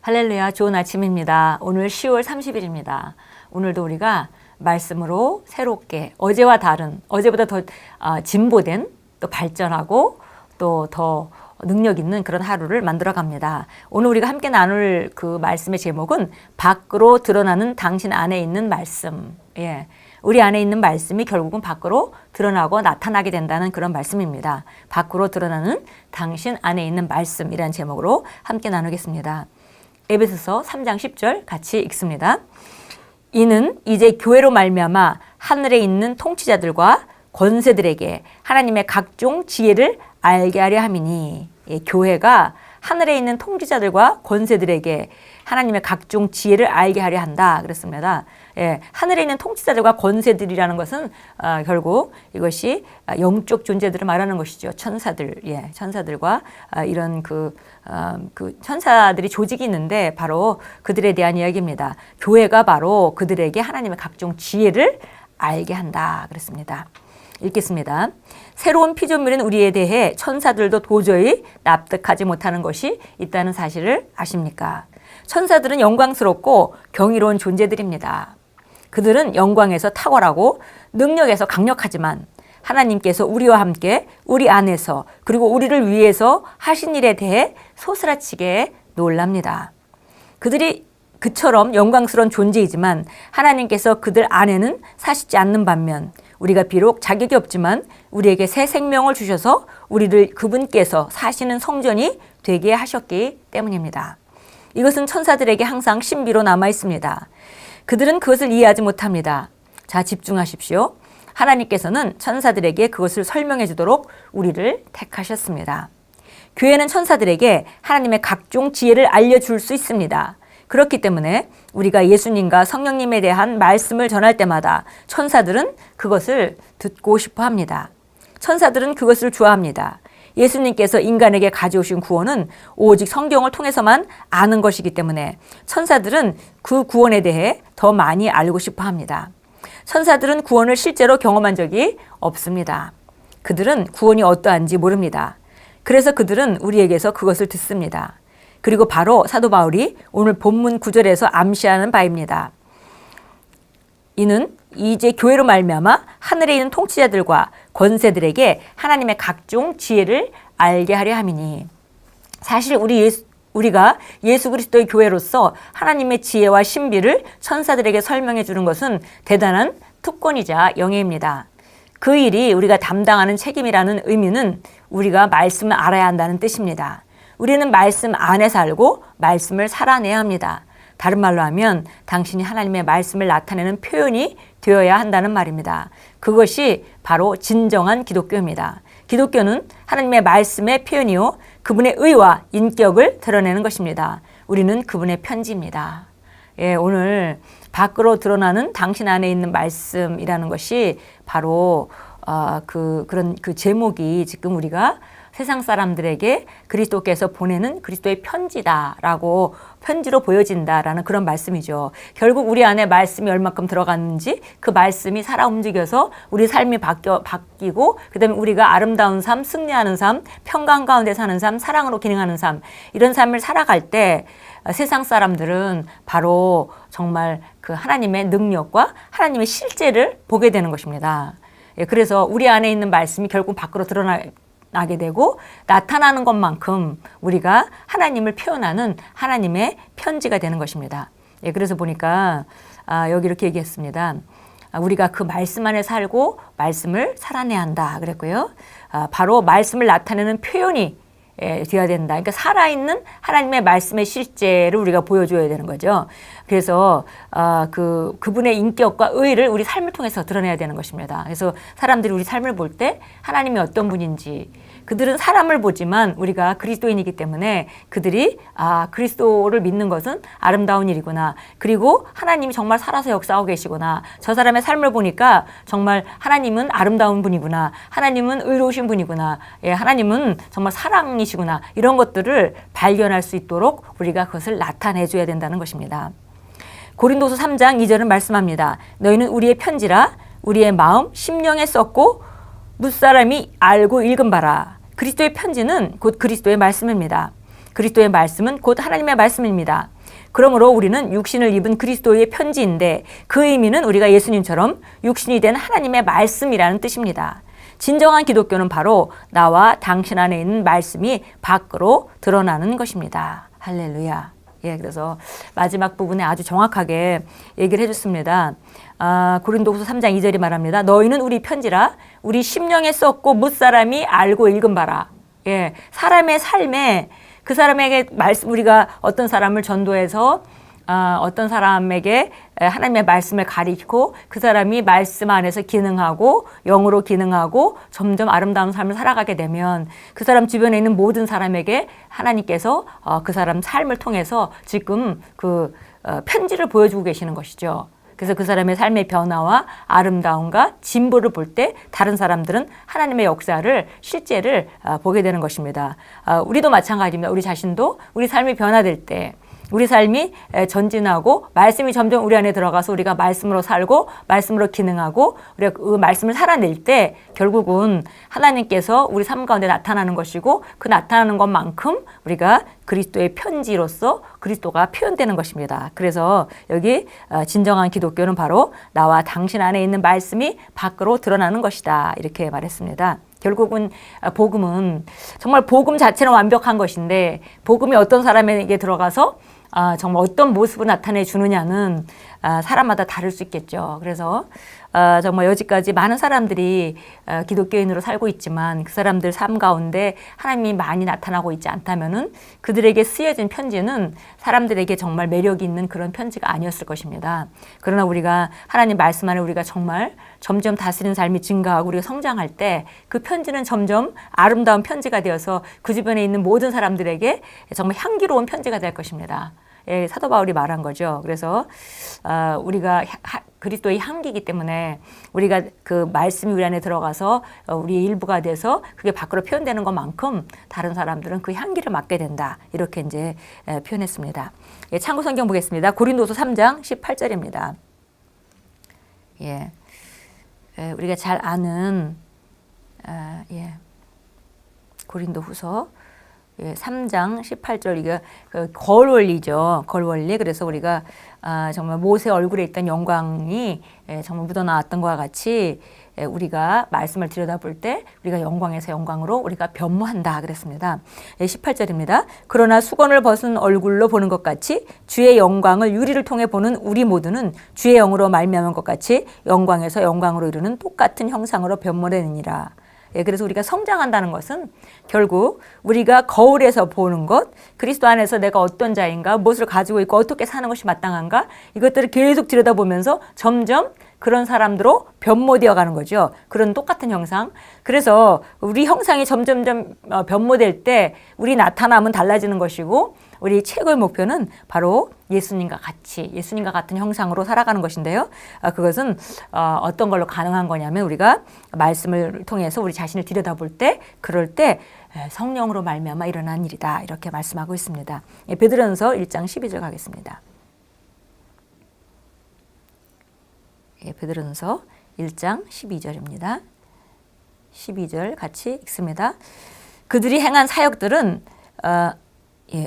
할렐루야, 좋은 아침입니다. 오늘 10월 30일입니다. 오늘도 우리가 말씀으로 새롭게 어제와 다른, 어제보다 더 진보된, 또 발전하고 또 더 능력 있는 그런 하루를 만들어 갑니다. 오늘 우리가 함께 나눌 그 말씀의 제목은 밖으로 드러나는 당신 안에 있는 말씀. 예. 우리 안에 있는 말씀이 결국은 밖으로 드러나고 나타나게 된다는 그런 말씀입니다. 밖으로 드러나는 당신 안에 있는 말씀이라는 제목으로 함께 나누겠습니다. 에베소서 3장 10절 같이 읽습니다. 이는 이제 교회로 말미암아 하늘에 있는 통치자들과 권세들에게 하나님의 각종 지혜를 알게 하려 함이니, 예, 교회가 하늘에 있는 통치자들과 권세들에게 하나님의 각종 지혜를 알게 하려 한다 그랬습니다. 예, 하늘에 있는 통치자들과 권세들이라는 것은 결국 이것이 영적 존재들을 말하는 것이죠. 천사들, 예, 천사들과 이런 그 천사들이 조직이 있는데 바로 그들에 대한 이야기입니다. 교회가 바로 그들에게 하나님의 각종 지혜를 알게 한다 그랬습니다. 읽겠습니다. 새로운 피조물인 우리에 대해 천사들도 도저히 납득하지 못하는 것이 있다는 사실을 아십니까? 천사들은 영광스럽고 경이로운 존재들입니다. 그들은 영광에서 탁월하고 능력에서 강력하지만 하나님께서 우리와 함께 우리 안에서 그리고 우리를 위해서 하신 일에 대해 소스라치게 놀랍니다. 그들이 그처럼 영광스러운 존재이지만 하나님께서 그들 안에는 사시지 않는 반면 우리가 비록 자격이 없지만 우리에게 새 생명을 주셔서 우리를 그분께서 사시는 성전이 되게 하셨기 때문입니다. 이것은 천사들에게 항상 신비로 남아 있습니다. 그들은 그것을 이해하지 못합니다. 자, 집중하십시오. 하나님께서는 천사들에게 그것을 설명해 주도록 우리를 택하셨습니다. 교회는 천사들에게 하나님의 각종 지혜를 알려줄 수 있습니다. 그렇기 때문에 우리가 예수님과 성령님에 대한 말씀을 전할 때마다 천사들은 그것을 듣고 싶어 합니다. 천사들은 그것을 좋아합니다. 예수님께서 인간에게 가져오신 구원은 오직 성경을 통해서만 아는 것이기 때문에 천사들은 그 구원에 대해 더 많이 알고 싶어 합니다. 천사들은 구원을 실제로 경험한 적이 없습니다. 그들은 구원이 어떠한지 모릅니다. 그래서 그들은 우리에게서 그것을 듣습니다. 그리고 바로 사도 바울이 오늘 본문 9절에서 암시하는 바입니다. 이는 이제 교회로 말미암아 하늘에 있는 통치자들과 권세들에게 하나님의 각종 지혜를 알게 하려 함이니, 사실 우리가 예수 그리스도의 교회로서 하나님의 지혜와 신비를 천사들에게 설명해 주는 것은 대단한 특권이자 영예입니다. 그 일이 우리가 담당하는 책임이라는 의미는 우리가 말씀을 알아야 한다는 뜻입니다. 우리는 말씀 안에 살고 말씀을 살아내야 합니다. 다른 말로 하면 당신이 하나님의 말씀을 나타내는 표현이 되어야 한다는 말입니다. 그것이 바로 진정한 기독교입니다. 기독교는 하나님의 말씀의 표현이요, 그분의 의와 인격을 드러내는 것입니다. 우리는 그분의 편지입니다. 예, 오늘 밖으로 드러나는 당신 안에 있는 말씀이라는 것이 바로 그런 제목이 지금 우리가 세상 사람들에게 그리스도께서 보내는 그리스도의 편지다라고, 편지로 보여진다라는 그런 말씀이죠. 결국 우리 안에 말씀이 얼마큼 들어갔는지 그 말씀이 살아 움직여서 우리 삶이 바뀌고 그다음에 우리가 아름다운 삶, 승리하는 삶, 평강 가운데 사는 삶, 사랑으로 기능하는 삶, 이런 삶을 살아갈 때 세상 사람들은 바로 정말 그 하나님의 능력과 하나님의 실제를 보게 되는 것입니다. 그래서 우리 안에 있는 말씀이 결국 밖으로 드러나게 되고 나타나는 것만큼 우리가 하나님을 표현하는 하나님의 편지가 되는 것입니다. 예, 그래서 보니까 여기 이렇게 얘기했습니다. 우리가 그 말씀 안에 살고 말씀을 살아내야 한다 그랬고요. 바로 말씀을 나타내는 표현이 되어야 된다. 그러니까 살아있는 하나님의 말씀의 실제를 우리가 보여줘야 되는 거죠. 그래서 그분의 인격과 의를 우리 삶을 통해서 드러내야 되는 것입니다. 그래서 사람들이 우리 삶을 볼 때 하나님이 어떤 분인지, 그들은 사람을 보지만 우리가 그리스도인이기 때문에 그들이 그리스도를 믿는 것은 아름다운 일이구나. 그리고 하나님이 정말 살아서 역사하고 계시구나. 저 사람의 삶을 보니까 정말 하나님은 아름다운 분이구나. 하나님은 의로우신 분이구나. 예, 하나님은 정말 사랑이시구나. 이런 것들을 발견할 수 있도록 우리가 그것을 나타내줘야 된다는 것입니다. 고린도서 3장 2절은 말씀합니다. 너희는 우리의 편지라 우리의 마음 심령에 썼고 무사람이 알고 읽은 바라. 그리스도의 편지는 곧 그리스도의 말씀입니다. 그리스도의 말씀은 곧 하나님의 말씀입니다. 그러므로 우리는 육신을 입은 그리스도의 편지인데 그 의미는 우리가 예수님처럼 육신이 된 하나님의 말씀이라는 뜻입니다. 진정한 기독교는 바로 나와 당신 안에 있는 말씀이 밖으로 드러나는 것입니다. 할렐루야. 예, 그래서 마지막 부분에 아주 정확하게 얘기를 해줬습니다. 고린도후서 3장 2절이 말합니다. 너희는 우리 편지라 우리 심령에 썼고 뭇사람이 알고 읽은 바라. 예, 사람의 삶에 그 사람에게 말씀, 우리가 어떤 사람을 전도해서 어떤 사람에게 하나님의 말씀을 가리키고 그 사람이 말씀 안에서 기능하고 영으로 기능하고 점점 아름다운 삶을 살아가게 되면 그 사람 주변에 있는 모든 사람에게 하나님께서 그 사람 삶을 통해서 지금 그 편지를 보여주고 계시는 것이죠. 그래서 그 사람의 삶의 변화와 아름다움과 진보를 볼 때 다른 사람들은 하나님의 역사를 실제를 보게 되는 것입니다. 우리도 마찬가지입니다. 우리 자신도 우리 삶이 변화될 때 우리 삶이 전진하고 말씀이 점점 우리 안에 들어가서 우리가 말씀으로 살고 말씀으로 기능하고 우리가 그 말씀을 살아낼 때 결국은 하나님께서 우리 삶 가운데 나타나는 것이고 그 나타나는 것만큼 우리가 그리스도의 편지로서 그리스도가 표현되는 것입니다. 그래서 여기 진정한 기독교는 바로 나와 당신 안에 있는 말씀이 밖으로 드러나는 것이다. 이렇게 말했습니다. 결국은 복음은 정말 복음 자체는 완벽한 것인데 복음이 어떤 사람에게 들어가서 정말 어떤 모습을 나타내 주느냐는 사람마다 다를 수 있겠죠. 그래서 정말 여지까지 많은 사람들이 기독교인으로 살고 있지만 그 사람들 삶 가운데 하나님이 많이 나타나고 있지 않다면은 그들에게 쓰여진 편지는 사람들에게 정말 매력이 있는 그런 편지가 아니었을 것입니다. 그러나 우리가 하나님 말씀 안에 우리가 정말 점점 다스리는 삶이 증가하고 우리가 성장할 때 그 편지는 점점 아름다운 편지가 되어서 그 주변에 있는 모든 사람들에게 정말 향기로운 편지가 될 것입니다. 예, 사도 바울이 말한 거죠. 그래서 우리가 그리스도의 향기이기 때문에 우리가 그 말씀이 우리 안에 들어가서 우리의 일부가 돼서 그게 밖으로 표현되는 것만큼 다른 사람들은 그 향기를 맡게 된다. 이렇게 이제 표현했습니다. 예, 참고 성경 보겠습니다. 고린도서 3장 18절입니다. 예, 우리가 잘 아는 고린도후서 3장 18절 이게 걸원리죠. 걸원리. 그래서 우리가 정말 모세 얼굴에 있던 영광이 정말 묻어나왔던 것과 같이 우리가 말씀을 들여다볼 때 우리가 영광에서 영광으로 우리가 변모한다 그랬습니다. 18절입니다. 그러나 수건을 벗은 얼굴로 보는 것 같이 주의 영광을 유리를 통해 보는 우리 모두는 주의 영으로 말미암은 것 같이 영광에서 영광으로 이르는 똑같은 형상으로 변모되느니라. 예, 그래서 우리가 성장한다는 것은 결국 우리가 거울에서 보는 것, 그리스도 안에서 내가 어떤 자인가, 무엇을 가지고 있고 어떻게 사는 것이 마땅한가, 이것들을 계속 들여다보면서 점점 그런 사람들로 변모되어 가는 거죠. 그런 똑같은 형상. 그래서 우리 형상이 점점점 변모될 때 우리 나타남은 달라지는 것이고 우리 최고의 목표는 바로 예수님과 같은 형상으로 살아가는 것인데요. 그것은 어떤 걸로 가능한 거냐면 우리가 말씀을 통해서 우리 자신을 들여다볼 때 그럴 때 성령으로 말미암아 일어난 일이다. 이렇게 말씀하고 있습니다. 베드로전서 1장 12절 가겠습니다. 베드로전서 1장 12절입니다. 12절 같이 읽습니다. 그들이 행한 사역들은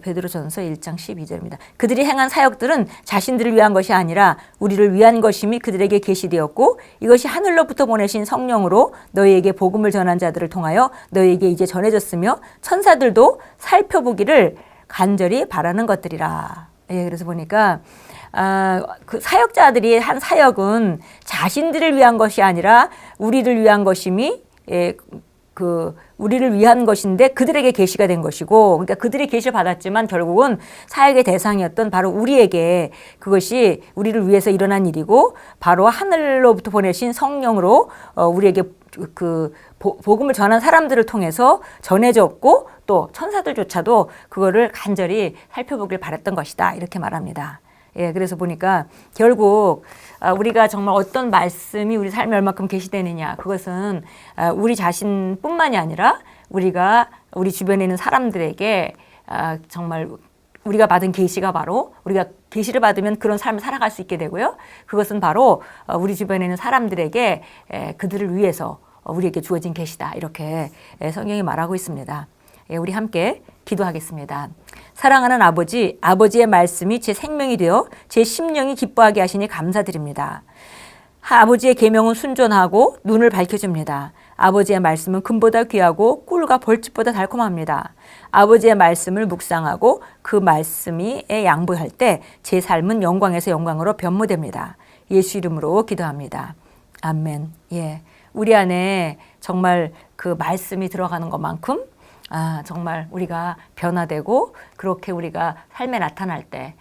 베드로전서 1장 12절입니다. 그들이 행한 사역들은 자신들을 위한 것이 아니라 우리를 위한 것임이 그들에게 계시되었고 이것이 하늘로부터 보내신 성령으로 너희에게 복음을 전한 자들을 통하여 너희에게 이제 전해졌으며 천사들도 살펴보기를 간절히 바라는 것들이라. 그래서 보니까 그 사역자들이 한 사역은 자신들을 위한 것이 아니라 우리를 위한 것임이 우리를 위한 것인데 그들에게 계시가 된 것이고, 그러니까 그들이 계시를 받았지만 결국은 사역의 대상이었던 바로 우리에게 그것이 우리를 위해서 일어난 일이고 바로 하늘로부터 보내신 성령으로 우리에게 그 복음을 전한 사람들을 통해서 전해졌고 또 천사들조차도 그거를 간절히 살펴보길 바랬던 것이다. 이렇게 말합니다. 그래서 보니까 결국 우리가 정말 어떤 말씀이 우리 삶에 얼마큼 계시되느냐, 그것은 우리 자신뿐만이 아니라 우리 주변에 있는 사람들에게 정말 우리가 받은 계시가 바로 우리가 계시를 받으면 그런 삶을 살아갈 수 있게 되고요. 그것은 바로 우리 주변에 있는 사람들에게 그들을 위해서 우리에게 주어진 계시다. 이렇게 성경이 말하고 있습니다. 예, 우리 함께 기도하겠습니다. 사랑하는 아버지, 아버지의 말씀이 제 생명이 되어 제 심령이 기뻐하게 하시니 감사드립니다. 아버지의 계명은 순전하고 눈을 밝혀줍니다. 아버지의 말씀은 금보다 귀하고 꿀과 벌집보다 달콤합니다. 아버지의 말씀을 묵상하고 그 말씀에 양보할 때 제 삶은 영광에서 영광으로 변모됩니다. 예수 이름으로 기도합니다. 아멘. 예, 우리 안에 정말 그 말씀이 들어가는 것만큼 정말 우리가 변화되고 그렇게 우리가 삶에 나타날 때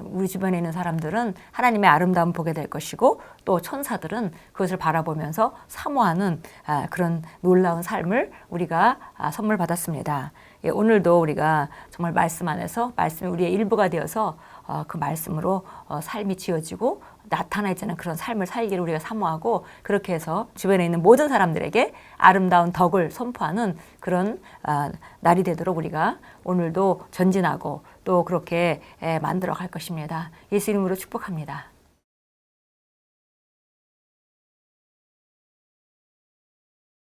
우리 주변에 있는 사람들은 하나님의 아름다움 보게 될 것이고 또 천사들은 그것을 바라보면서 사모하는 그런 놀라운 삶을 우리가 선물 받았습니다. 예, 오늘도 우리가 정말 말씀 안에서 말씀이 우리의 일부가 되어서 그 말씀으로 삶이 지어지고 나타나지는 그런 삶을 살기를 우리가 사모하고 그렇게 해서 주변에 있는 모든 사람들에게 아름다운 덕을 선포하는 그런 날이 되도록 우리가 오늘도 전진하고 또 그렇게 만들어 갈 것입니다. 예수 이름으로 축복합니다.